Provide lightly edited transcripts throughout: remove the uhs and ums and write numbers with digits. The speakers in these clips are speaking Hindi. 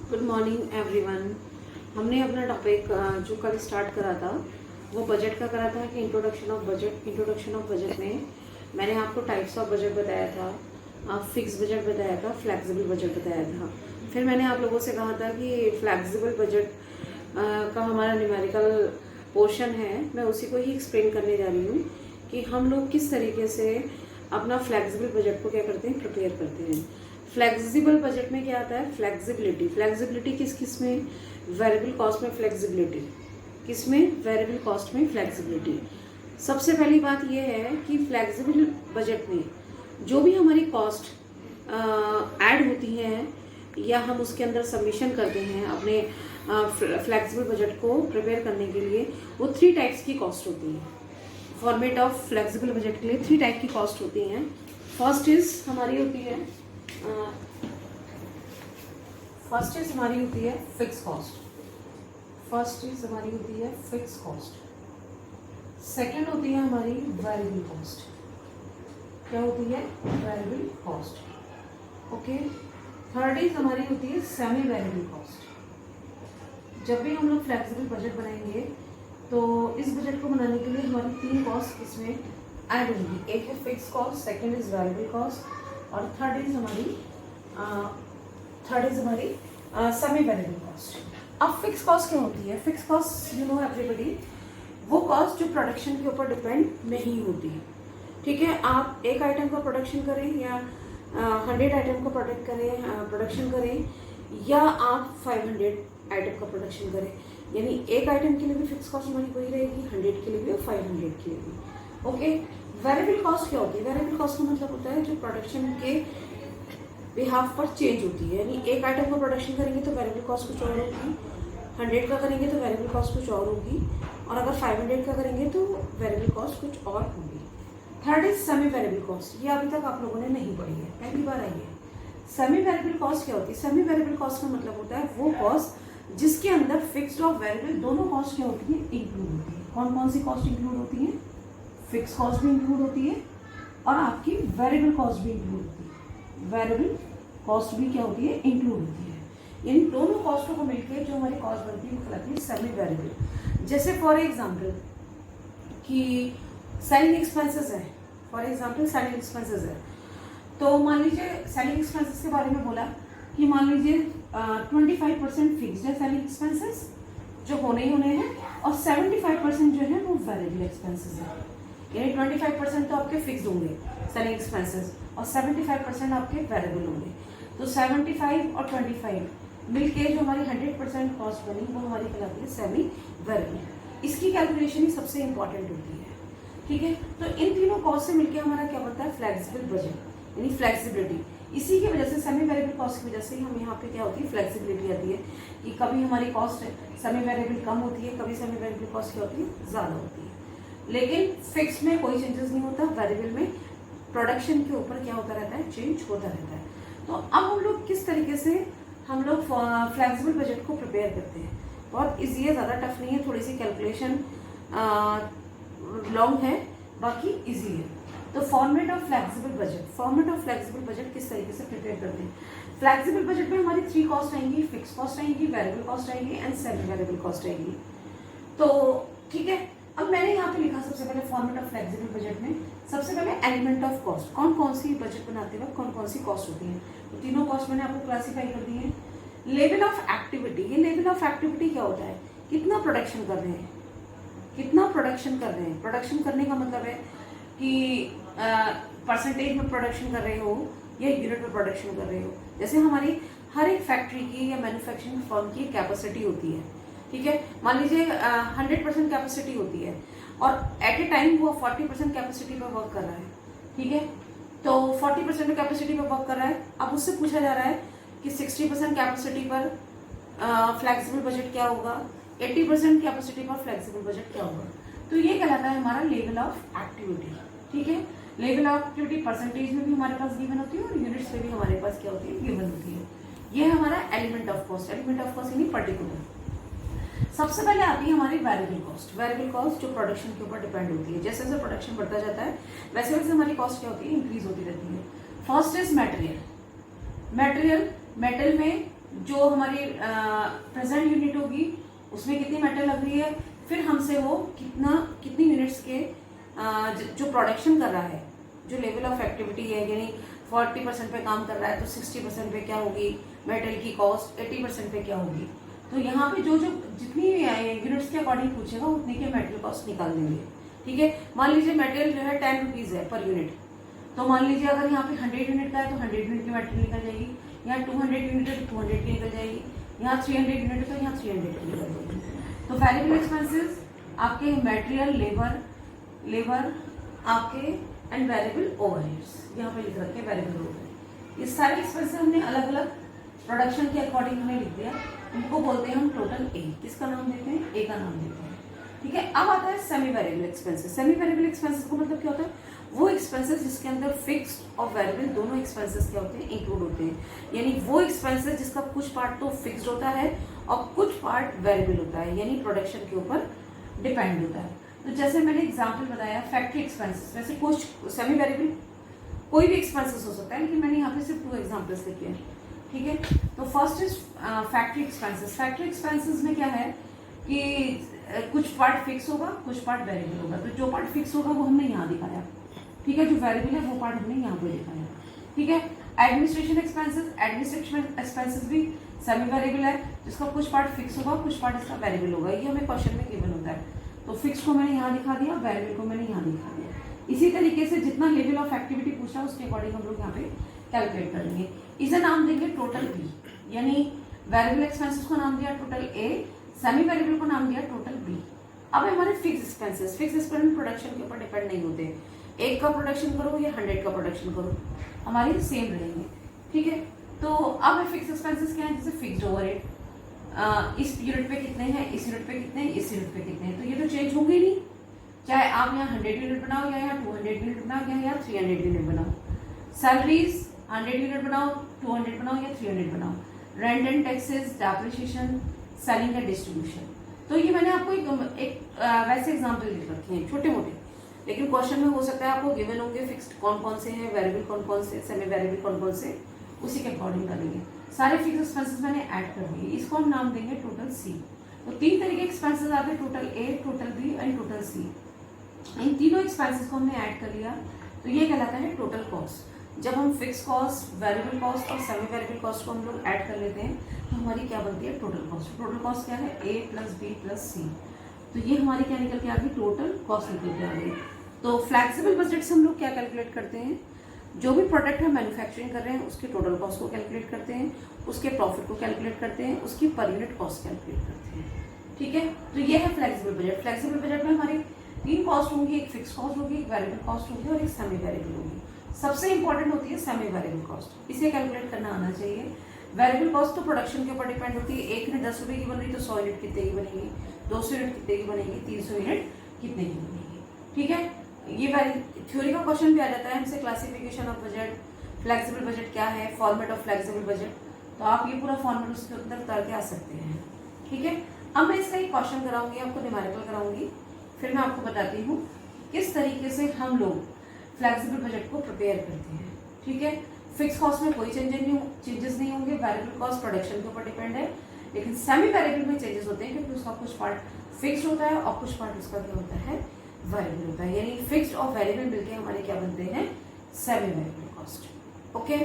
Good morning everyone. हमने अपना टॉपिक जो कल स्टार्ट करा था वो बजट का करा था कि इंट्रोडक्शन ऑफ बजट में मैंने आपको टाइप्स ऑफ बजट बताया था, फिक्स बजट बताया था, फ्लेक्सिबल बजट बताया था। फिर मैंने आप लोगों से कहा था कि फ्लेक्सिबल बजट का हमारा न्यूमेरिकल पोर्शन है, मैं उसी को ही एक्सप्लेन करने जा रही हूँ कि हम लोग किस तरीके से अपना फ्लेक्सिबल बजट को क्या करते हैं, प्रिपेयर करते हैं। फ्लेक्सिबल बजट में क्या आता है, फ्लेक्सिबिलिटी किस में, वेरिएबल कॉस्ट में फ्लेक्सिबिलिटी, किस में, वेरिएबल कॉस्ट में फ्लेक्सिबिलिटी। सबसे पहली बात यह है कि फ्लेक्सिबल बजट में जो भी हमारी कॉस्ट ऐड होती हैं या हम उसके अंदर सबमिशन करते हैं अपने फ्लेक्सिबल बजट को प्रिपेयर करने के लिए, वो 3 टाइप्स की कॉस्ट होती है। फॉर्मेट ऑफ फ्लेक्सिबल बजट के लिए 3 टाइप की कॉस्ट होती हैं। फर्स्ट इज हमारी होती है फिक्स कॉस्ट। सेकंड होती है हमारी वेरिएबल कॉस्ट। क्या होती है? Variable cost. Okay. Third is हमारी होती है सेमी वेरिएबल कॉस्ट। जब भी हम लोग फ्लेक्सिबल बजट बनाएंगे तो इस बजट को बनाने के लिए हमारी 3 कॉस्ट इसमें ऐड होंगी। एक है fix cost, second is variable cost और थर्ड इज हमारी सेमी वेरिएबल कॉस्ट। अब फिक्स कॉस्ट क्या होती है? Fix cost you know everybody, वो कॉस्ट जो प्रोडक्शन के ऊपर डिपेंड नहीं होती। ठीक है, आप एक आइटम का प्रोडक्शन करें या 100 आइटम का प्रोडक्शन करें या आप 500 आइटम का प्रोडक्शन करें, यानी एक आइटम के लिए भी फिक्स कॉस्ट हमारी वही रहेगी, 100 के लिए भी और 500 के लिए भी। ओके। वेरिएबल कॉस्ट क्या होती है? वेरिएबल कॉस्ट का मतलब होता है जो प्रोडक्शन के बिहाफ पर चेंज होती है, यानी एक आइटम का प्रोडक्शन करेंगे तो वेरिएबल कॉस्ट कुछ और होगी, 100 का करेंगे तो वेरिएबल कॉस्ट कुछ और होगी, और अगर 500 का करेंगे तो वेरिएबल कॉस्ट कुछ और होगी। Third is semi variable cost. ये अभी तक आप लोगों ने नहीं पढ़ी है, पहली बार आई है। सेमी वेरिएबल कॉस्ट क्या होती है? सेमी वेरिएबल कॉस्ट का मतलब होता है वो कॉस्ट जिसके अंदर फिक्स्ड और वेरिएबल दोनों कॉस्ट क्या होती है, इंक्लूड होती है। कौन कौन सी कॉस्ट इंक्लूड होती है? फिक्स कॉस्ट भी इंक्लूड होती है और आपकी वेरिएबल कॉस्ट भी इंक्लूड होती है। वेरिएबल कॉस्ट भी क्या होती है, इंक्लूड होती है। यानी दोनों कॉस्टों को मिलकर जो हमारी कॉस्ट बनती है वो कहलाती है सेमी वेरिएबल। जैसे फॉर एग्जांपल कि सेलिंग एक्सपेंसेस है, तो मान लीजिए सेलिंग एक्सपेंसेस के बारे में बोला कि मान लीजिए 25% फिक्स्ड है सेलिंग एक्सपेंसेस जो होने ही होने हैं, और 75% जो है वो वेरिएबल एक्सपेंसेस है। यानी 25% तो आपके फिक्स्ड होंगे सेलिंग एक्सपेंसेस और 75% आपके वेरिएबल होंगे। तो 75 और 25 मिलके जो हमारी 100% कॉस्ट बनी वो हमारी कहलाती है सेमी वेरिएबल। इसकी कैलकुलेशन ही सबसे इंपॉर्टेंट होती है। ठीक है, तो इन तीनों कॉस्ट से मिलके हमारा क्या बनता है, फ्लेक्सिबल बजट, यानी फ्लेक्सिबिलिटी। इसी की वजह से सेमी वेरिएबल कॉस्ट की वजह से हम यहाँ पे क्या होती है, फ्लेक्सिबिलिटी आती है कि कभी हमारी कॉस्ट सेमी वेरिएबल कम होती है, कभी सेमी वेरिएबल कॉस्ट क्या होती है, ज़्यादा होती है। लेकिन फिक्स में कोई चेंजेस नहीं होता, वेरिएबल में प्रोडक्शन के ऊपर क्या होता रहता है, चेंज होता रहता है। तो अब हम लोग किस तरीके से हम लोग फ्लेक्सिबल बजट को प्रिपेयर करते हैं, बहुत ईजी है, ज़्यादा टफ नहीं है, थोड़ी सी कैलकुलेशन लॉन्ग है, बाकी ईजी है। तो फॉर्मेट ऑफ फ्लेक्सिबल बजट किस तरीके से प्रिपेयर करते हैं। फ्लेक्सिबल बजट में हमारी 3 कॉस्ट आएंगी, फिक्स कॉस्ट आएंगी, वेरिएबल कॉस्ट आएंगी एंड सेमी वेरिएबल कॉस्ट आएंगी। तो ठीक है, अब मैंने यहाँ पे लिखा सबसे पहले फॉर्मेट ऑफ फ्लेक्सिबल बजट में सबसे पहले एलिमेंट ऑफ कॉस्ट, कौन कौन सी बजट बनाते वक्त कौन कौन सी कॉस्ट होती है। तो तीनों कॉस्ट मैंने आपको क्लासीफाई कर दी है। लेवल ऑफ एक्टिविटी, ये लेवल ऑफ एक्टिविटी क्या होता है, कितना प्रोडक्शन कर रहे हैं, प्रोडक्शन करने का मतलब है कि परसेंटेज में प्रोडक्शन कर रहे हो या यूनिट में प्रोडक्शन कर रहे हो। जैसे हमारी हर एक फैक्ट्री की या मैन्युफैक्चरिंग फर्म की कैपेसिटी होती है। ठीक है, मान लीजिए 100% कैपेसिटी होती है और एट ए टाइम वो 40% कैपेसिटी पर वर्क कर रहा है। ठीक है, तो 40% कैपेसिटी पर वर्क कर रहा है। अब उससे पूछा जा रहा है कि 60% कैपेसिटी पर फ्लेक्सिबल बजट क्या होगा, 80% कैपेसिटी पर फ्लेक्सिबल बजट क्या होगा। तो ये कहलाता है हमारा लेवल ऑफ एक्टिविटी। ठीक है, लेवल ऑफ एक्टिविटी परसेंटेज में भी हमारे पास गिवन होती है और यूनिट्स में भी हमारे पास क्या होती है, गिवन होती है। ये हमारा एलिमेंट ऑफ कॉस्ट यानी पर्टिकुलर। सबसे पहले आती है हमारी वेरिएबल कॉस्ट जो प्रोडक्शन के ऊपर डिपेंड होती है। जैसे जैसे प्रोडक्शन बढ़ता जाता है वैसे वैसे हमारी कॉस्ट क्या होती है, इंक्रीज होती रहती है। First is material. मेटल में जो हमारी प्रेजेंट यूनिट होगी उसमें कितनी मेटल लग रही है, फिर हमसे वो कितनी यूनिट्स के जो प्रोडक्शन कर रहा है, जो लेवल ऑफ एक्टिविटी है, यानी 40% पे काम कर रहा है तो 60% पे क्या होगी मेटल की कॉस्ट, 80% पे क्या होगी। तो यहाँ पे जो जितनी यूनिट्स के अकॉर्डिंग पूछेगा उतनी के मेटल कॉस्ट निकाल देंगे। ठीक है, मान लीजिए मेटेरियल जो है 10 रुपीज़ है पर यूनिट, तो मान लीजिए अगर यहाँ पे 100 यूनिट का है तो 100 यूनिट की मेटेरियल निकल जाएगी, यहाँ 200 यूनिट है तो 200 की निकल जाएगी, यहाँ 300 यूनिट है तो यहाँ 300 की निकल जाएगी। तो वेरिएबल एक्सपेंसेस आपके मटेरियल, लेबर आपके एंड वेरिएबल ओवरहेड्स, यहाँ पे लिख रखे वेरिएबल ओवरहेड। ये सारे एक्सपेंसेस हमने अलग अलग प्रोडक्शन के अकॉर्डिंग हमने लिख दिया, इनको बोलते हैं हम टोटल ए। किसका नाम देते हैं? ए का नाम देते हैं। ठीक है, अब आता है semi variable expenses. Semi variable expenses का मतलब क्या होता है? वो एक्सपेंसेस जिसके अंदर फिक्स्ड और वेरिएबल दोनों एक्सपेंसेस क्या होते हैं? इंक्लूड होते हैं। यानी वो एक्सपेंसेस जिसका कुछ पार्ट तो फिक्स्ड होता है और कुछ पार्ट वेरिएबल होता है, यानी प्रोडक्शन के ऊपर डिपेंड होता है। तो जैसे मैंने एग्जाम्पल बताया फैक्ट्री एक्सपेंसेस, वैसे कुछ सेमी वेरिएबल कोई भी एक्सपेंसेस हो सकता है, लेकिन मैंने यहाँ पे सिर्फ 2 एग्जाम्पल्स लिखे हैं। ठीक है, तो first is factory expenses. Factory expenses में क्या है कि कुछ पार्ट फिक्स होगा, कुछ पार्ट वेरिएबल होगा। तो जो पार्ट फिक्स होगा वो हमने यहाँ दिखाया, ठीक है, जो वेरिएबल है वो पार्ट हमने यहाँ पे दिखाया। ठीक है, एडमिनिस्ट्रेशन एक्सपेंसेस भी सेमी वेरिएबल है, जिसका कुछ पार्ट फिक्स होगा, कुछ पार्ट इसका वेरिएबल होगा। ये हमें क्वेश्चन में गिवन होता है। तो फिक्स को मैंने यहाँ दिखा दिया, वेरिएबल को मैंने यहाँ दिखा दिया। इसी तरीके से जितना लेवल ऑफ एक्टिविटी पूछा उसके अकॉर्डिंग हम लोग यहाँ पे कैलकुलेट करेंगे। इसे नाम देंगे टोटल बी, यानी वेरिएबल एक्सपेंसेस को नाम दिया टोटल ए, सेमी वेरिएबल को नाम दिया टोटल बी। अब हमारे फिक्स एक्सपेंसेस प्रोडक्शन के ऊपर डिपेंड नहीं होते। 1 का प्रोडक्शन करो या 100 का प्रोडक्शन करो, हमारे सेम रहेंगे। ठीक है, तो अब फिक्स एक्सपेंसेस क्या है? जैसे फिक्स्ड ओवरहेड, इस यूनिट पे कितने हैं, इस यूनिट पे कितने हैं, इस यूनिट पे कितने हैं, तो ये तो चेंज होंगे ही नहीं, चाहे आप यहाँ 100 यूनिट बनाओ या यहाँ 200 यूनिट बनाओ या यहाँ 300 यूनिट बनाओ। सैलरीज 100 यूनिट बनाओ, 200 बनाओ या 300 बनाओ। Rent and taxes, depreciation, selling and distribution. तो ये मैंने आपको एक वैसे एग्जाम्पल लिख रखे हैं छोटे मोटे, लेकिन क्वेश्चन में हो सकता है आपको गिवन होंगे फिक्स्ड कौन कौन से हैं, वेरिएबल कौन कौन से, सेमी वेरिएबल कौन कौन से, उसी के अकॉर्डिंग करेंगे। सारे फिक्स एक्सपेंसेस मैंने ऐड कर दिए, इसको हम नाम देंगे टोटल सी। तो 3 तरह के एक्सपेंसेस आते हैं, total A, total B and total C. इन तीनों एक्सपेंसेस को हमने ऐड कर लिया तो ये कहलाता है टोटल कॉस्ट। जब हम फिक्स कॉस्ट, वेरिएबल कॉस्ट और सेमी वेरिएबल कॉस्ट को हम लोग ऐड कर लेते हैं तो हमारी क्या बनती है? Total cost. टोटल कॉस्ट क्या है? ए प्लस बी प्लस सी। तो ये हमारी क्या निकल के आ गई? टोटल कॉस्ट निकल के आ गई। तो फ्लेक्सिबल बजट से हम लोग क्या कैलकुलेट करते हैं? जो भी प्रोडक्ट हम मैन्युफैक्चरिंग कर रहे हैं उसके टोटल कॉस्ट को कैलकुलेट करते हैं, उसके प्रॉफिट को कैलकुलेट करते हैं, उसकी पर यूनिट कॉस्ट कैलकुलेट करते हैं। ठीक है, तो ये है फ्लेक्सिबल बजट। फ्लेक्सिबल बजट में हमारी 3 कॉस्ट होंगी, एक फिक्स कॉस्ट होगी, एक वेरिएबल कॉस्ट होगी और एक सेमी वेरिएबल होगी। सबसे इंपॉर्टेंट होती है सेमी वेरिएबल कॉस्ट, इसे कैलकुलेट करना आना चाहिए। वेरिएबल कॉस्ट तो प्रोडक्शन के ऊपर डिपेंड होती है। एक यूनिट 10 रुपए की बन रही तो 100 यूनिट कितने की बनेगी, 200 यूनिट कितने की बनेगी, 300 यूनिट कितने की बनेगी। ठीक है, ये थ्योरी का क्वेश्चन भी आ जाता है हमसे, classification of budget, flexible budget क्या है, फॉर्मेट ऑफ फ्लेक्सिबल बजट। तो आप ये पूरा फॉर्मेट उसके अंदर उतार के आ सकते हैं। ठीक है, अब मैं इसका एक क्वेश्चन कराऊंगी, आपको न्यूमेरिकल कराऊंगी, फिर मैं आपको बताती हूँ किस तरीके से हम लोग फ्लेक्सिबल बजट को प्रिपेयर करते हैं। ठीक है, फिक्स कॉस्ट में कोई चेंजेस नहीं होंगे, वेरिएबल कॉस्ट प्रोडक्शन के ऊपर डिपेंड है, लेकिन सेमी वेरिएबल में चेंजेस होते हैं क्योंकि उसका कुछ पार्ट फिक्स होता है और कुछ पार्ट उसका क्या होता है? वेरिएबल होता है। यानी फिक्स्ड और वेरिएबल मिलके हमारे क्या बनते हैं? Semi variable cost. Okay,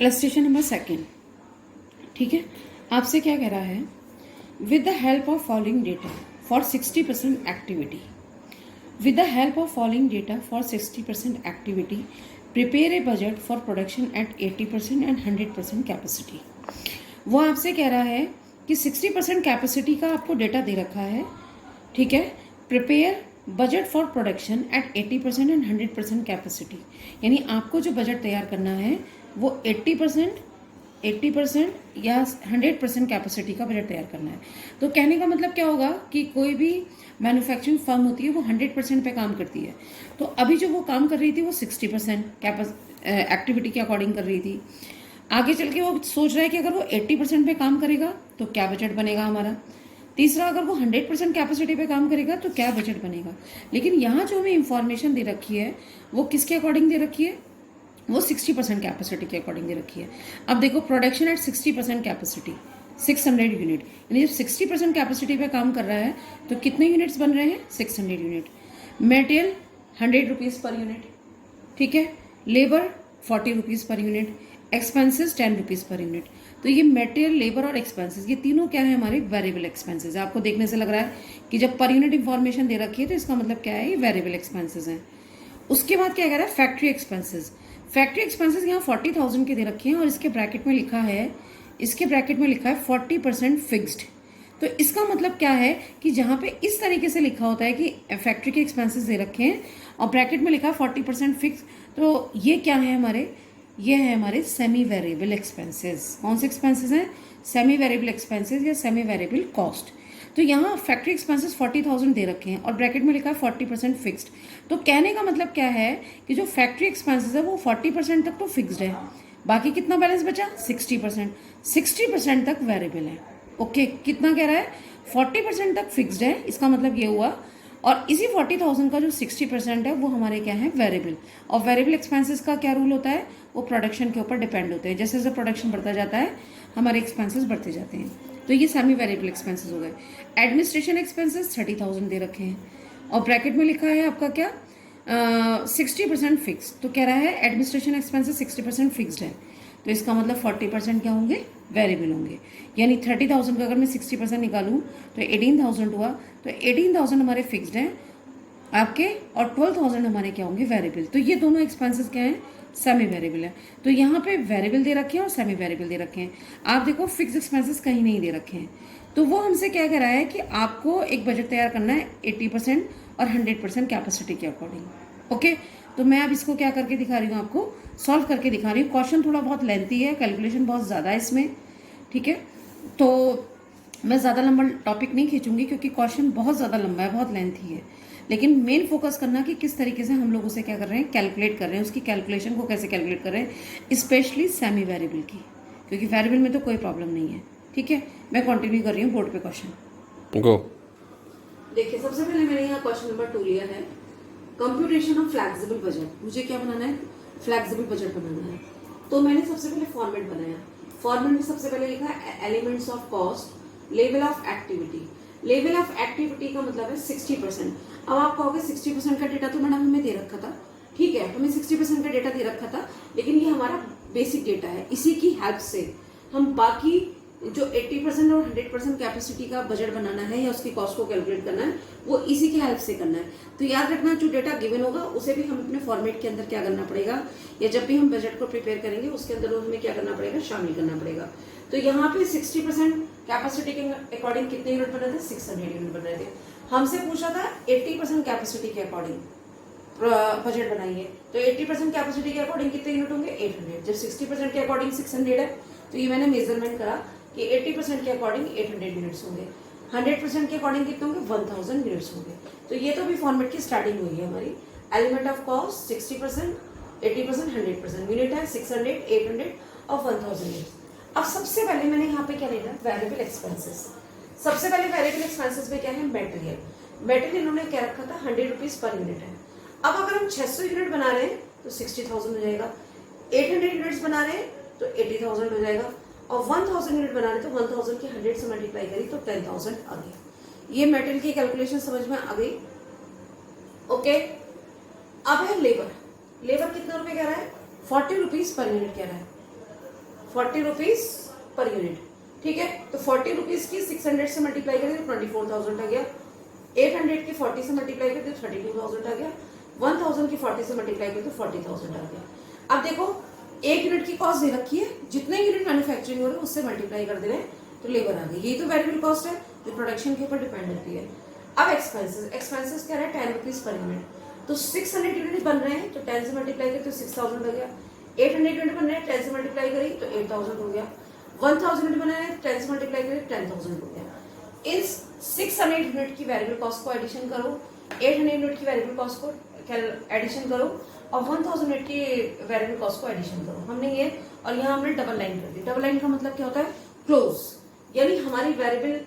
illustration number 2। ठीक है, आपसे क्या कह रहा है? With the help of following data for 60% activity, with the help of following data for 60% activity, prepare a budget for production at 80% and 100% capacity. वो आपसे कह रहा है कि 60% कैपेसिटी का आपको डेटा दे रखा है। ठीक है, prepare budget for production at 80% and 100% capacity, यानी आपको जो बजट तैयार करना है वो 80% या 100% कैपेसिटी का बजट तैयार करना है। तो कहने का मतलब क्या होगा कि कोई भी मैन्युफैक्चरिंग फर्म होती है वो 100% पे काम करती है। तो अभी जो वो काम कर रही थी वो 60% एक्टिविटी के अकॉर्डिंग कर रही थी। आगे चल के वो सोच रहा है कि अगर वो 80% पे काम करेगा तो क्या बजट बनेगा हमारा। तीसरा, अगर वो 100% कैपेसिटी पे काम करेगा तो क्या बजट बनेगा। लेकिन यहाँ जो हमें इंफॉर्मेशन दे रखी है वो किसके अकॉर्डिंग दे रखी है? वो 60% कैपेसिटी के अकॉर्डिंग दे रखी है। अब देखो प्रोडक्शन एट 60% कैपेसिटी 600 यूनिट, यानी जब 60% कैपेसिटी पे काम कर रहा है तो कितने यूनिट्स बन रहे हैं? 600 unit. Material 100 rupees per unit, ठीक है। Labour 40 rupees per unit, expenses 10 rupees per unit. तो ये मटेरियल, लेबर और एक्सपेंसेस, ये तीनों क्या है? हमारे वेरिएबल एक्सपेंसेस। आपको देखने से लग रहा है कि जब पर यूनिट इंफॉर्मेशन दे रखी है तो इसका मतलब क्या है? ये वेरिएबल एक्सपेंसेस हैं। उसके बाद क्या कह रहा है? Factory expenses. फैक्ट्री एक्सपेंसेस यहाँ 40,000 के दे रखे हैं और इसके ब्रैकेट में लिखा है 40% फिक्स्ड। तो इसका मतलब क्या है कि जहाँ पे इस तरीके से लिखा होता है कि फैक्ट्री के एक्सपेंसेस दे रखे हैं और ब्रैकेट में लिखा है 40% फिक्स, तो ये क्या है हमारे? ये है हमारे सेमी वेरिएबल एक्सपेंसेस। कौन से एक्सपेंसेस हैं? सेमी वेरिएबल एक्सपेंसेस या सेमी वेरिएबल कॉस्ट। तो यहाँ फैक्ट्री एक्सपेंसेस 40,000 दे रखे हैं और ब्रैकेट में लिखा है 40% फिक्स्ड। तो कहने का मतलब क्या है कि जो फैक्ट्री एक्सपेंसेस है वो 40% तक तो फिक्स्ड है, बाकी कितना बैलेंस बचा? 60%। 60% तक वेरिएबल है। ओके, कितना कह रहा है? 40% तक फिक्स्ड है, इसका मतलब ये हुआ। और इसी 40,000 का जो 60% है वो हमारे क्या है? वेरिएबल। और वेरिएबल एक्सपेंसेस का क्या रूल होता है? वो प्रोडक्शन के ऊपर डिपेंड होते हैं। जैसे जैसे प्रोडक्शन बढ़ता जाता है हमारे एक्सपेंसेस बढ़ते जाते हैं। तो ये सेमी वेरिएबल एक्सपेंसेस हो गए। एडमिनिस्ट्रेशन एक्सपेंसेस 30,000 दे रखे हैं और ब्रैकेट में लिखा है आपका क्या? 60% फिक्स। तो कह रहा है एडमिनिस्ट्रेशन एक्सपेंसेस 60% फिक्स्ड है, तो इसका मतलब 40% क्या होंगे? वेरिएबल होंगे। यानी 30,000 का अगर मैं 60% निकालूं तो 18,000 हुआ। तो 18,000 हमारे फिक्स्ड हैं आपके और 12,000 हमारे क्या होंगे? वेरिएबल। तो ये दोनों एक्सपेंसेस क्या हैं? सेमी वेरिएबल है। तो यहाँ पे वेरिएबल दे रखे हैं और सेमी वेरिएबल दे रखे हैं। आप देखो फिक्स एक्सपेंसेस कहीं नहीं दे रखे हैं। तो वो हमसे क्या कह रहा है कि आपको एक बजट तैयार करना है 80% और 100% कैपेसिटी के अकॉर्डिंग। ओके, तो मैं अब इसको क्या करके दिखा रही हूँ? आपको सॉल्व करके दिखा रही हूँ। क्वेश्चन थोड़ा बहुत लेंथी है, कैलकुलेशन बहुत ज़्यादा है इसमें, ठीक है। तो मैं ज़्यादा लंबा टॉपिक नहीं खींचूंगी क्योंकि क्वेश्चन बहुत ज़्यादा लंबा है, बहुत लेंथी है। लेकिन मेन फोकस करना कि किस तरीके से हम लोग उसे क्या कर रहे हैं? कैलकुलेट कर रहे हैं, उसकी कैलकुलेशन को कैसे कैलकुलेट कर रहे हैं, स्पेशली सेमी वेरिएबल की, क्योंकि वेरिएबल में तो कोई प्रॉब्लम नहीं है, ठीक है। मैं कंटिन्यू कर रही हूँ बोर्ड पे क्वेश्चन। गो। देखिए, सबसे पहले मैंने यहाँ क्वेश्चन नंबर 2 लिया है, कंप्यूटेशन ऑफ फ्लेक्सिबल बजट। मुझे क्या बनाना है? फ्लेक्सिबल बजट बनाना है। तो मैंने सबसे पहले फॉर्मेट बनाया। फॉर्मेट में सबसे पहले लिखा है elements of cost, level of activity. Level of activity का मतलब है 60%। अब आप कहोगे 60% का डेटा तो मैडम हमें दे रखा था, ठीक है, हमें 60% का डेटा दे रखा था, लेकिन ये हमारा बेसिक डेटा है। इसी की हेल्प से हम बाकी जो 80% और 100% कैपेसिटी का बजट बनाना है या उसकी कॉस्ट को कैलकुलेट करना है, वो इसी की हेल्प से करना है। तो याद रखना, जो डेटा गिवन होगा उसे भी हम अपने फॉर्मेट के अंदर क्या करना पड़ेगा, या जब भी हम बजट को प्रिपेयर करेंगे उसके अंदर हमें क्या करना पड़ेगा? शामिल करना पड़ेगा। तो यहाँ पे 60% कैपेसिटी के अकॉर्डिंग कितने यूनिट बन रहे थे? 600 यूनिट बन रहे थे। हमसे पूछा था 80% कैपेसिटी के अकॉर्डिंग बजट बनाइए, तो 80% कैपेसिटी के अकॉर्डिंग कितने यूनिट होंगे? 800। जब 60% के अकॉर्डिंग 600 है तो ये मैंने मेजरमेंट करा कि 80% के अकॉर्डिंग 800 यूनिट्स होंगे, 100% के अकॉर्डिंग कितने होंगे? 1000 यूनिट्स होंगे। तो ये तो भी फॉर्मेट की स्टार्टिंग हुई है हमारी। Element of cost 60%, 80%, 100%। यूनिट है 600, 800 और 1000 यूनिट्स। अब सबसे पहले मैंने यहाँ पे क्या लेना है? Variable expenses. सबसे पहले वेरिएबल एक्सपेंसेस में क्या है? मटेरियल। मटेरियल इन्होंने क्या रखा था? 100 रुपीज पर यूनिट है। अब अगर हम 600 यूनिट बना रहे हैं तो 60,000 हो जाएगा, 800 यूनिट्स बना रहे हैं तो 80,000 हो जाएगा, और 1000 यूनिट बना रहे तो 1000 की 100 से मल्टीप्लाई करी तो 10,000 आ गया। ये मटेरियल की कैलकुलेशन समझ में आ गई? ओके। अब है लेबर। लेबर कितना रुपए कह रहा है? 40 रुपीज पर यूनिट कह रहा है, 40 रुपीज पर यूनिट, ठीक है। तो 40 रुपीज की 600 से मल्टीप्लाई करी तो 24,000 आ गया, 800 की 40 से मल्टीप्लाई करी तो 32,000 आ गया, 1000 की 40 से मल्टीप्लाई करी तो 40,000 आ गया। अब देखो, एक यूनिट की कॉस्ट दे रखी है, जितने यूनिट मैन्युफैक्चरिंग हो रहे हैं उससे मल्टीप्लाई कर दे रहे हैं तो लेबर आ गई। यही तो वेरिएबल कॉस्ट है जो प्रोडक्शन के ऊपर डिपेंड होती है। अब एक्सपेंसेस, एक्सपेंसेस क्या है? 10 रुपीज पर यूनिट। तो 600 यूनिट बन रहे हैं तो 10 से मल्टीप्लाई करी तो 6000 हो गया, 800 यूनिट बन रहे हैं 10 से मल्टीप्लाई करी तो 8000 हो गया, 1000 यूनिट बना है 10 से मल्टीप्लाई करी 10,000 हो गया। इस 600 यूनिट की वेरिएबल कॉस्ट को एडिशन करो, 800 यूनिट की वेरिएबल कॉस्ट को एडिशन करो और 1000 यूनिट की वेरिएबल कॉस्ट को एडिशन करो। हमने ये, और यहाँ हमने डबल लाइन कर दी। डबल लाइन का मतलब क्या होता है? क्लोज, यानी हमारी वेरिएबल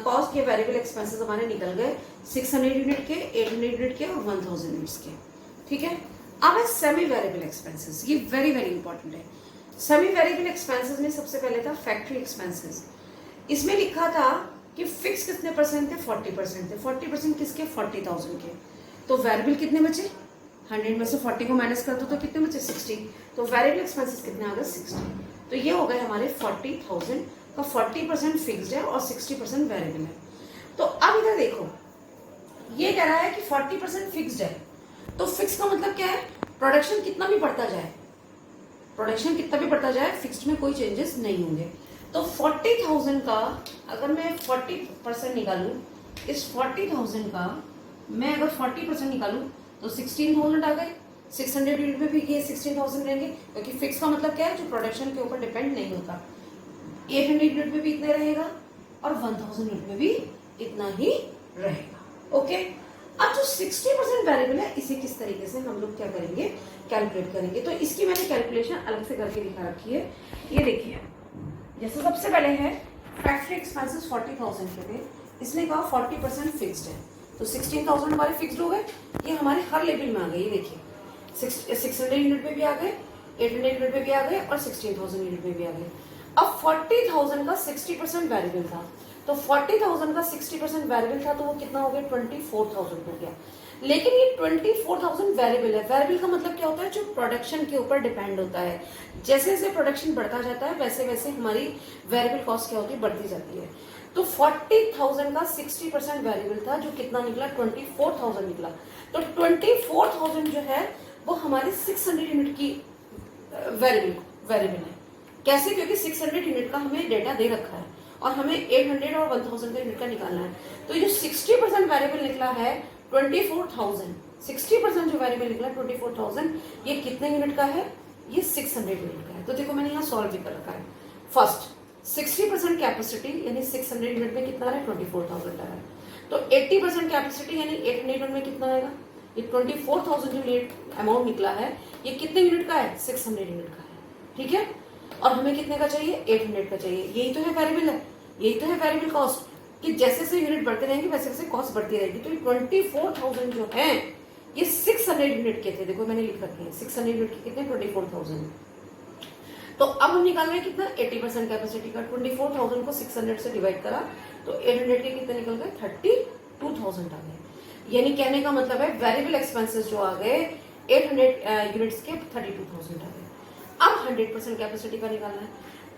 कॉस्ट के वेरिएबल एक्सपेंसेस हमारे निकल गए 600 यूनिट के, 800 यूनिट के और 1000 यूनिट्स के, ठीक है। अब है सेमी वेरिएबल एक्सपेंसेस, ये वेरी वेरी इंपॉर्टेंट है। सेमी वेरिएबल एक्सपेंसेस में सबसे पहले था फैक्ट्री एक्सपेंसेस। इसमें लिखा था कि फिक्स कितने परसेंट थे, 40% थे। 40% किसके, 40,000 के। तो वेरिएबल कितने बचे, 100 में से 40 को माइनस कर दो तो कितने बचे, 60। तो वेरिएबल एक्सपेंसेस कितने आ गए, 60। तो ये हो गए हमारे 40,000 का 40% फिक्स्ड है और 60% वेरिएबल है। तो अब इधर देखो, ये कह रहा है कि 40% फिक्स्ड है, तो फिक्स का मतलब क्या है, प्रोडक्शन कितना भी बढ़ता जाए, प्रोडक्शन कितना भी बढ़ता जाए, फिक्स्ड में कोई चेंजेस नहीं होंगे। तो 40,000 का अगर मैं 40% निकालूं, इस 40,000 का मैं अगर 40% निकालूं तो 16,000 आ गए। 600 यूनिट में भी ये 16,000 रहेंगे, क्योंकि फिक्स का मतलब क्या है, जो प्रोडक्शन के ऊपर डिपेंड नहीं होता। 800 यूनिट में भी इतना रहेगा और 1000 यूनिट में भी इतना ही रहेगा। ओके, अब जो 60% वेरिएबल है, इसे किस तरीके से हम लोग क्या करेंगे, कैलकुलेट करेंगे। तो इसकी मैंने कैलकुलेशन अलग से करके दिखा रखी है। ये देखिए, जैसे सबसे पहले है फैक्ट्री एक्सपेंसेस 40,000 के थे, इसने कहा 40% फिक्स्ड है, तो 16,000 हमारे फिक्स्ड हो गए। ये हमारे हर लेवल में आ गए, ये देखिए 600 यूनिट में भी आ गए, 800 यूनिट में भी आ गए और 16,000 यूनिट में भी आ गए। अब 40,000 का 60% वेरिएबल था, तो 40,000 का 60% वेरिएबल था, तो वो कितना हो गया, 24,000 हो गया। लेकिन ये 24,000 वेरिएबल है। वेरिएबल का मतलब क्या होता है, जो प्रोडक्शन के ऊपर डिपेंड होता है। जैसे जैसे प्रोडक्शन बढ़ता जाता है वैसे वैसे हमारी वेरिएबल कॉस्ट क्या होती है, बढ़ती जाती है। तो 40,000 का 60% वेरिएबल था, जो कितना निकला, 24,000 निकला। तो 24,000 जो है वो हमारे 600 यूनिट की वेरिएबल है। कैसे, क्योंकि 600 यूनिट का हमें डेटा दे रखा है और हमें 800 और 1000 का यूनिट का निकालना है। तो ये 60% वेरिएबल निकला है 24,000। 60% जो वेरिएबल निकला 24,000, ये कितने यूनिट का है, ये 600 यूनिट का है। तो देखो मैंने यहाँ सॉल्व भी कर रखा है। फर्स्ट 60% कैपेसिटी यानी 600 यूनिट में कितना है, 24,000 आ रहा है। तो 80% कैपेसिटी यानी 800 यूनिट में कितना आएगा, ये 24,000 जो यूनिट अमाउंट निकला है, ये कितने यूनिट का है, 600 यूनिट का है। ठीक है, और हमें कितने का चाहिए, 800 का चाहिए। यही तो है वेरिएबल है, यही तो है वेरिएबल कॉस्ट, कि जैसे जैसे यूनिट बढ़ते रहेंगे वैसे वैसे कॉस्ट बढ़ती रहेगी। तो 24,000 जो है ये 600 यूनिट के थे। देखो मैंने लिख रखे हैं 600 यूनिट के कितने, 24,000। तो अब हम निकाल रहे हैं कितना, 80% कैपेसिटी का। 24,000 को 600 से डिवाइड करा तो 800 के कितने निकल गए, 32,000 आ गए। यानी कहने का मतलब है वेरिएबल एक्सपेंसेस जो आ गए 800 यूनिट्स के 32,000 आ गए। अब 100% कैपेसिटी का निकालना है,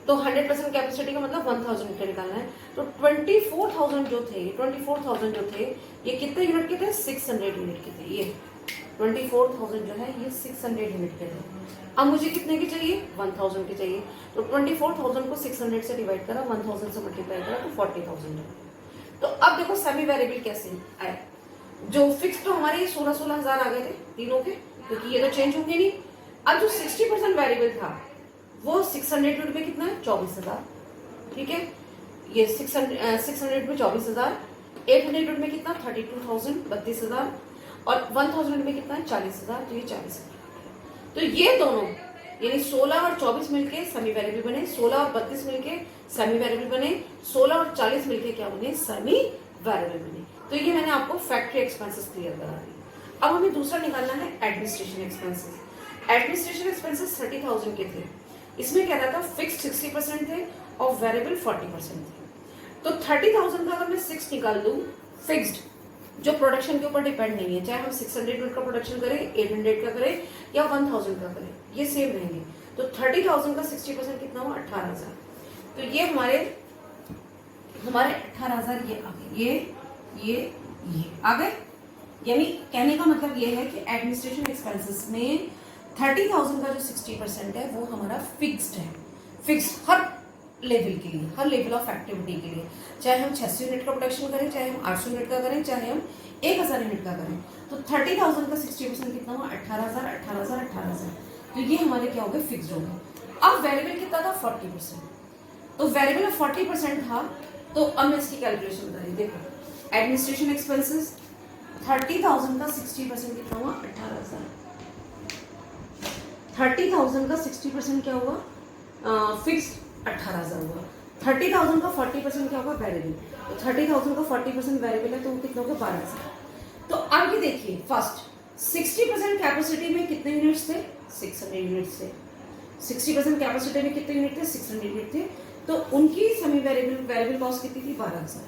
तो 100% कैपेसिटी का मतलब 1000 का निकालना है। तो 24,000 जो थे, 24,000 जो थे ये कितने यूनिट के थे, 600 यूनिट के थे। ये 24,000 जो है ये 600 यूनिट के थे। अब मुझे कितने की चाहिए, 1000 की चाहिए। तो 24,000 को 600 से डिवाइड करा, 1000 से मल्टीप्लाई करा तो 40,000 है। तो अब देखो सेमी वेरिएबल कैसे आए। जो फिक्स तो हमारे 16-16 हजार आ गए थे तीनों के, क्योंकि ये तो चेंज होंगे नहीं। अब जो 60% वेरिएबल था वो 600 यूनिट में कितना है, 24,000। ठीक है, ये 600 में 24,000, 800 यूनिट में कितना, 32,000 32,000, और 1000 में कितना है, 40,000। तो ये 40,000। तो ये दोनों यानी 16 और 24 मिलके सेमी वेरिएबल बने, 16 और 32 मिलके सेमी वेरिएबल बने, 16 और 40 मिलके क्या बने, सेमी वेरिएबल बने। तो ये मैंने आपको फैक्ट्री एक्सपेंसेस क्लियर करा दी। अब हमें दूसरा निकालना है एडमिनिस्ट्रेशन एक्सपेंसेस। एडमिनिस्ट्रेशन एक्सपेंसेस 30,000 के थे। इसमें क्या था, फिक्स 60% थे और वेरिएबल 40% थे। तो 30,000 का अगर मैं 6 निकाल दूं फिक्स्ड, जो प्रोडक्शन के ऊपर डिपेंड नहीं है, चाहे हम 600 यूनिट का प्रोडक्शन करें, 800 का करें या 1000 का करें, ये सेम रहेंगे। तो 30,000 का 60% कितना हुआ, 18,000। तो ये हमारे 18,000 ये आ गए, ये आ गए। यानी कहने का मतलब ये है कि एडमिनिस्ट्रेशन एक्सपेंसेस में 30,000 का जो 60% है वो हमारा फिक्स्ड है। फिक्स्ड हर लेवल के लिए, हर लेवल ऑफ एक्टिविटी के लिए, चाहे हम 600 यूनिट का प्रोडक्शन करें, चाहे हम 800 यूनिट का करें, चाहे हम 1000 यूनिट का करें। तो 30,000 का 60% कितना हुआ, 18,000 18,000 18,000। तो ये हमारे क्या हो गए, फिक्स्ड हो गए। अब वेरिएबल कितना था, 40%। तो वेरिएबल 40% था। तो अब मैं इसकी कैलकुलेशन बता रही हूँ। देखो एडमिनिस्ट्रेशन एक्सपेंसेस 30,000 का 60% कितना हुआ, 18,000। 30,000 का 60% क्या हुआ, फिक्स्ड 18,000 हुआ। 30,000 का 40% क्या होगा, वेरिएबल। तो 30,000 का 40% वेरिएबल है तो वो कितना होगा, 12,000। तो अब ये देखिए फर्स्ट 60% कैपेसिटी में कितने यूनिट्स थे? 600 यूनिट्स थे। 60% कैपेसिटी में कितने यूनिट थे? 600 यूनिट थे। तो उनकी सेमी वेरिएबल कॉस्ट कितनी थी? 12,000।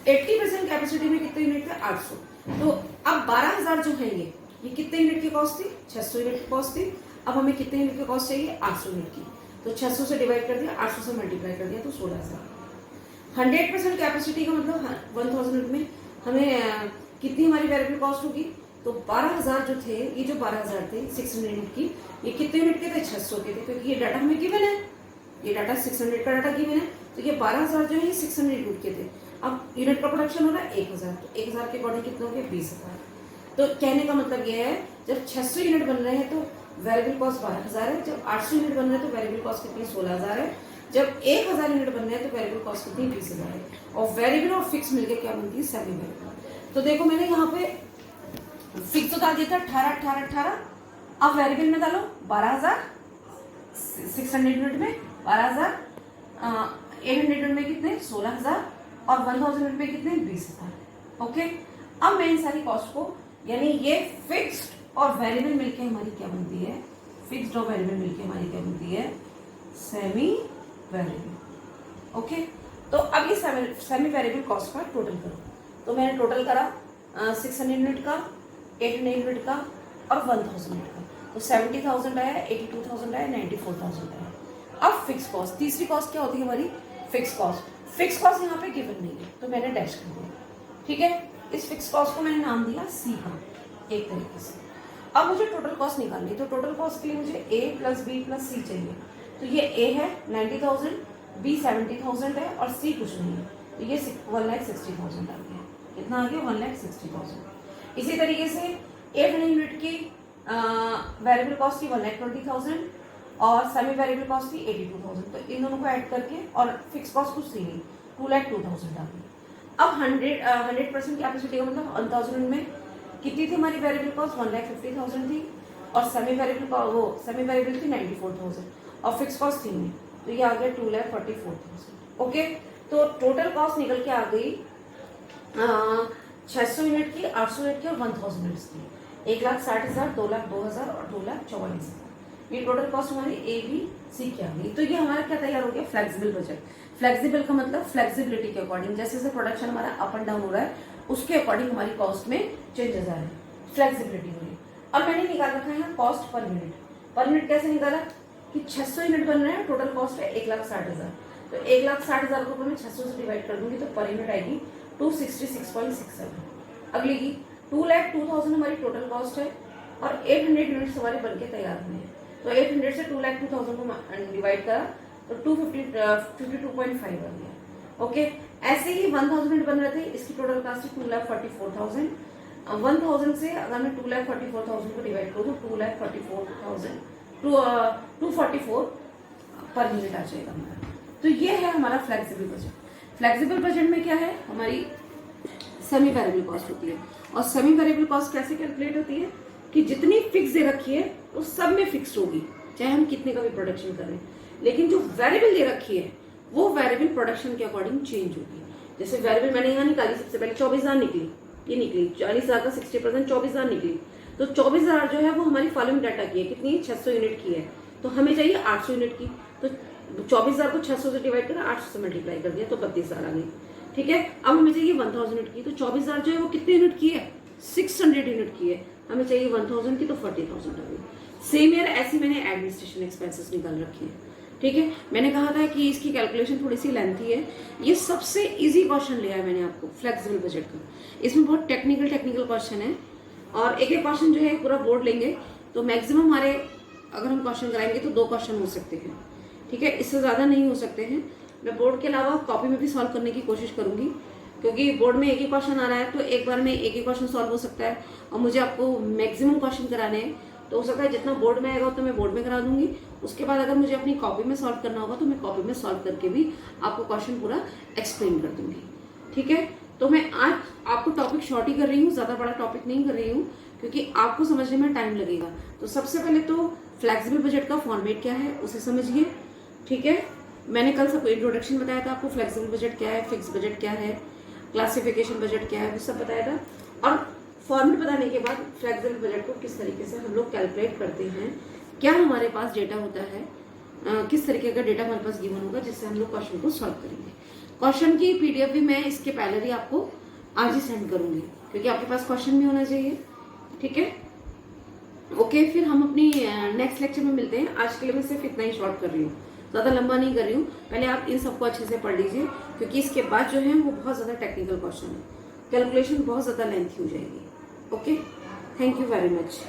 80% कैपेसिटी में कितने यूनिट थे? 800। तो अब 12,000 जो है ये कितने यूनिट की कॉस्ट थी? 600 यूनिट की कॉस्ट थी। अब हमें कितने यूनिट की कॉस्ट चाहिए? 800 यूनिट की। तो 600 से डिवाइड कर दिया, 800 से मल्टीप्लाई कर दिया, तो 16,000। 100% कैपेसिटी का मतलब 1000 में हमें कितनी हमारी वेरिएबल कॉस्ट होगी? तो 12,000 जो थे, ये जो 12,000 थे 600 यूनिट की, ये कितने यूनिट के थे? 600 के थे, क्योंकि ये डाटा हमें गिवन है, ये डाटा 600 का डाटा गिवन है। तो ये 12,000 जो है 600 यूनिट के थे। अब यूनिट का प्रोडक्शन हो रहा है 1000, तो 1000 के अकॉर्डिंग कितने हो गए? 20,000। तो कहने का मतलब ये है, जब 600 यूनिट बन रहे हैं तो वेरिएबल कॉस्ट 12,000 है। जब 800 यूनिट बन रहे हैं तो वेरिएबल कॉस्ट कितनी? 16,000 है। जब 1000 यूनिट बन रहे हैं तो वेरिएबल कॉस्ट कितनी? 20,000 है। और वेरिएबल और फिक्स मिलकर क्या बनती है? Semi variable. तो देखो मैंने यहाँ पे फिक्स तो डाल दिया था 18,18,18। अब वेरिएबल में डालो 12,000, 600 यूनिट में 12,000, 800 यूनिट में कितने? 16,000, और 1000 यूनिट में कितने? 20,000। ओके, अब मैं इन सारी कॉस्ट को, यानी ये फिक्स्ड और वेरिएबल मिलके हमारी क्या बनती है? फिक्स्ड और वेरिएबल मिलके हमारी क्या बनती है? Semi variable. ओके, तो अब ये सेमी वेरिएबल कॉस्ट का टोटल करो। तो मैंने टोटल करा 600 यूनिट का, 800 यूनिट का और 1000 यूनिट का। तो 70,000 आया, 82,000 आया, 94,000 आया। अब फिक्स कॉस्ट, तीसरी कॉस्ट क्या होती है हमारी? Fix cost. फिक्स कॉस्ट यहाँ पे गिवन नहीं है, तो मैंने डैश कर दिया। ठीक है, इस फिक्स कॉस्ट को मैंने नाम दिया सी का, एक तरीके से। अब मुझे टोटल कॉस्ट निकालनी है, तो टोटल कॉस्ट के लिए मुझे ए प्लस बी प्लस सी चाहिए। तो ये ए है 90,000, बी 70,000 है, और सी कुछ नहीं है, तो ये 1,60,000 आ गया। कितना आ गया? 1,60,000। इसी तरीके से 800 यूनिट की वेरिएबल कॉस्ट थी 1,20,000 और सेमी वेरिएबल कॉस्ट थी 82,000। तो इन दोनों को ऐड करके, और फिक्स कॉस्ट कुछ थी नहीं, 2,02,000 आ गई। अब 100% कैपेसिटी का मतलब 1000 में कितनी थी हमारी वेरिएबल कॉस्ट? 1,50,000 थी, और सेमी वेरिएबल थी 94,000, और फिक्स कॉस्ट थी नहीं, तो ये आ गया 2,44,000। ओके, तो टोटल कॉस्ट निकल के आ गई 600 यूनिट की, 800 यूनिट की और 1000 यूनिट्स की। 1,60,000, 2,02,000 और 2,44,000। ये टोटल कॉस्ट हमारी ए बी सी की आ गई। तो ये हमारा क्या तैयार हो गया? Flexible budget. फ्लेक्सिबल का मतलब फ्लेक्सिबिलिटी के अकॉर्डिंग, जैसे जैसे प्रोडक्शन हमारा अप एंड डाउन हो रहा है उसके अकॉर्डिंग हमारी कॉस्ट में चेंजेस आ रहे हैं, फ्लेक्सिबिलिटी हो रही है। और मैंने निकाल रखा है cost per unit. Per unit कैसे निकाला? कि 600 यूनिट बन रहे हैं, टोटल कॉस्ट है 1,60,000। तो 1,60,000 को मैं 600 से डिवाइड कर दूंगी, तो पर यूनिट आएगी 266.67। अगली की 2,02,000 हमारी टोटल कॉस्ट है, और 800 यूनिट्स हमारे बनके तैयार हुए हैं। तो 800 से 2,02,000 को डिवाइड करा तो 52.5 आ गया। ओके, ऐसे ही 1000 यूनिट बन रहे थे, इसकी टोटल कॉस्ट थी 2,44,000। 1000 से अगर मैं 2,44,000 को डिवाइड करूँ तो 2,44,000 244 पर यूनिट आ जाएगा हमारा। तो ये है हमारा फ्लेक्सिबल बजट। फ्लेक्सिबल बजट में क्या है? हमारी सेमी वेरिएबल कॉस्ट होती है। और सेमी वेरिएबल कॉस्ट कैसे कैलकुलेट होती है? कि जितनी फिक्स दे रखी है वो सब में फिक्स होगी, चाहे हम कितने का भी प्रोडक्शन करें। लेकिन जो वेरिएबल दे रखी है वो वेरिएबल प्रोडक्शन के अकॉर्डिंग चेंज होगी। जैसे वेरिएबल मैंने यहाँ निकाली, सबसे पहले 24,000 निकली, ये निकली 40,000 का 60% 24,000 निकली। तो 24,000 जो है वो हमारी फॉलोइंग डाटा की है, कितनी? 600 यूनिट की है। तो हमें चाहिए 800 यूनिट की, तो 24,000 को 600 से डिवाइड करा, 800 से मल्टीप्लाई कर दिया, तो 32,000 आ गई। ठीक है, अब हमें चाहिए 1000 यूनिट की, तो 24,000 जो है वो कितने यूनिट की है? 600 यूनिट की है। हमें चाहिए 1000 की, तो 40,000 आ गई। सेम ईयर ऐसी मैंने एडमिनिस्ट्रेशन एक्सपेंसेस निकाल रखी है। ठीक है, मैंने कहा था कि इसकी कैलकुलेशन थोड़ी सी लेंथी है। ये सबसे इजी क्वेश्चन लिया है मैंने आपको फ्लेक्सिबल बजट का। इसमें बहुत टेक्निकल क्वेश्चन है, और एक एक क्वेश्चन जो है पूरा बोर्ड लेंगे तो मैक्सिमम हमारे, अगर हम क्वेश्चन कराएंगे तो 2 क्वेश्चन हो सकते हैं। ठीक है, इससे ज़्यादा नहीं हो सकते हैं। मैं बोर्ड के अलावा कॉपी में भी सॉल्व करने की कोशिश करूंगी, क्योंकि बोर्ड में एक ही क्वेश्चन आ रहा है तो एक बार में एक ही क्वेश्चन सॉल्व हो सकता है, और मुझे आपको मैक्सिमम क्वेश्चन कराने हैं, तो हो सकता है जितना बोर्ड में आएगा उतना मैं बोर्ड में करा दूंगी। उसके बाद अगर मुझे अपनी कॉपी में सॉल्व करना होगा तो मैं कॉपी में सॉल्व करके भी आपको क्वेश्चन पूरा एक्सप्लेन कर दूंगी। ठीक है, तो मैं आज आपको टॉपिक शॉर्ट ही कर रही हूँ, ज़्यादा बड़ा टॉपिक नहीं कर रही हूँ, क्योंकि आपको समझने में टाइम लगेगा। तो सबसे पहले तो फ्लेक्सिबल बजट का फॉर्मेट क्या है उसे समझिए। ठीक है, मैंने कल सबको इंट्रोडक्शन बताया था आपको, फ्लेक्सिबल बजट क्या है, फिक्स बजट क्या है, क्लासिफिकेशन बजट क्या है, वो सब बताया था। और फॉर्मूला बताने के बाद फ्लेक्सिबल बजट को किस तरीके से हम लोग कैलकुलेट करते हैं, क्या हमारे पास डेटा होता है, किस तरीके का डेटा हमारे पास गिवन होगा जिससे हम लोग क्वेश्चन को सॉल्व करेंगे। क्वेश्चन की पीडीएफ भी मैं इसके पहले ही आपको आज ही सेंड करूंगी, क्योंकि आपके पास क्वेश्चन भी होना चाहिए। ठीक है, ओके, फिर हम अपनी नेक्स्ट लेक्चर में मिलते हैं। आज के लिए मैं सिर्फ इतना ही शॉर्ट कर रही हूँ, ज्यादा लंबा नहीं कर रही हूँ। पहले आप इन सबको अच्छे से पढ़ लीजिए, क्योंकि इसके बाद जो है वो बहुत ज्यादा टेक्निकल क्वेश्चन है, कैलकुलेशन बहुत ज्यादा लेंथी हो जाएगी। Okay, thank you very much.